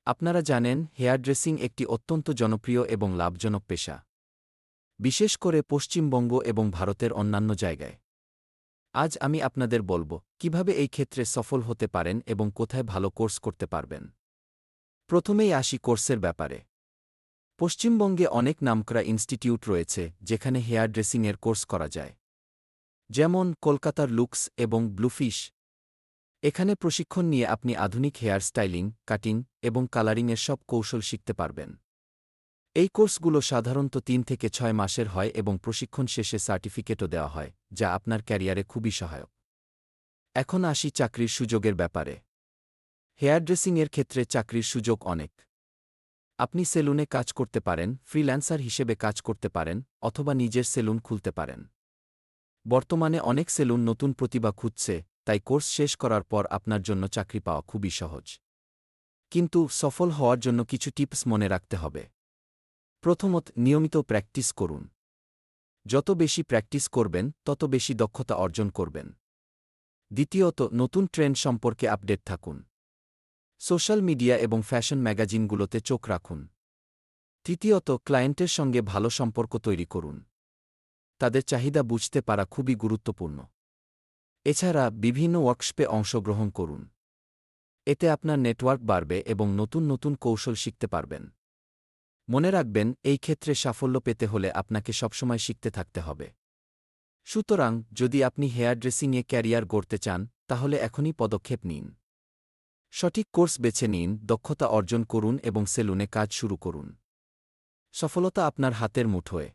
আপনারা জানেন, hair dressing একটি অত্যন্ত জনপ্রিয় এবং লাভজনক পেশা, বিশেষ করে পশ্চিমবঙ্গ এবং ভারতের অন্যান্য জায়গায়। আজ আমি আপনাদের বলব কিভাবে এই ক্ষেত্রে সফল হতে পারেন এবং কোথায় ভালো কোর্স করতে পারবেন। প্রথমেই আসি কোর্সের ব্যাপারে। পশ্চিমবঙ্গে অনেক নামকরা ইনস্টিটিউট রয়েছে যেখানে হেয়ার ড্রেসিংয়ের কোর্স করা যায়, যেমন কলকাতার লুকস এবং ব্লুফিশ। এখানে প্রশিক্ষণ নিয়ে আপনি আধুনিক হেয়ার স্টাইলিং, কাটিং এবং কালারিংয়ের সব কৌশল শিখতে পারবেন। এই কোর্সগুলো সাধারণত ৩ থেকে ৬ মাসের হয় এবং প্রশিক্ষণ শেষে সার্টিফিকেটও দেওয়া হয়, যা আপনার ক্যারিয়ারে খুবই সহায়ক। এখন আসি চাকরির সুযোগের ব্যাপারে। হেয়ার ড্রেসিংয়ের ক্ষেত্রে চাকরির সুযোগ অনেক। আপনি সেলুনে কাজ করতে পারেন, ফ্রিল্যান্সার হিসেবে কাজ করতে পারেন, অথবা নিজের সেলুন খুলতে পারেন। বর্তমানে অনেক সেলুন নতুন প্রতিভা খুঁজছে, তাই কোর্স শেষ করার পর আপনার জন্য চাকরি পাওয়া খুবই সহজ। কিন্তু সফল হওয়ার জন্য কিছু টিপস মনে রাখতে হবে। প্রথমত, নিয়মিত প্র্যাকটিস করুন। যত বেশি প্র্যাকটিস করবেন, তত বেশি দক্ষতা অর্জন করবেন। দ্বিতীয়ত, নতুন ট্রেন্ড সম্পর্কে আপডেট থাকুন। সোশ্যাল মিডিয়া এবং ফ্যাশন ম্যাগাজিনগুলোতে চোখ রাখুন। তৃতীয়ত, ক্লায়েন্টের সঙ্গে ভালো সম্পর্ক তৈরি করুন। তাদের চাহিদা বুঝতে পারা খুবই গুরুত্বপূর্ণ। এছাড়া বিভিন্ন ওয়ার্কশপে অংশগ্রহণ করুন। এতে আপনার নেটওয়ার্ক বাড়বে এবং নতুন নতুন কৌশল শিখতে পারবেন। মনে রাখবেন, এই ক্ষেত্রে সাফল্য পেতে হলে আপনাকে সবসময় শিখতে থাকতে হবে। সুতরাং, যদি আপনি হেয়ার ড্রেসিংয়ে ক্যারিয়ার গড়তে চান, তাহলে এখনই পদক্ষেপ নিন। সঠিক কোর্স বেছে নিন, দক্ষতা অর্জন করুন এবং সেলুনে কাজ শুরু করুন। সফলতা আপনার হাতের মুঠোয়।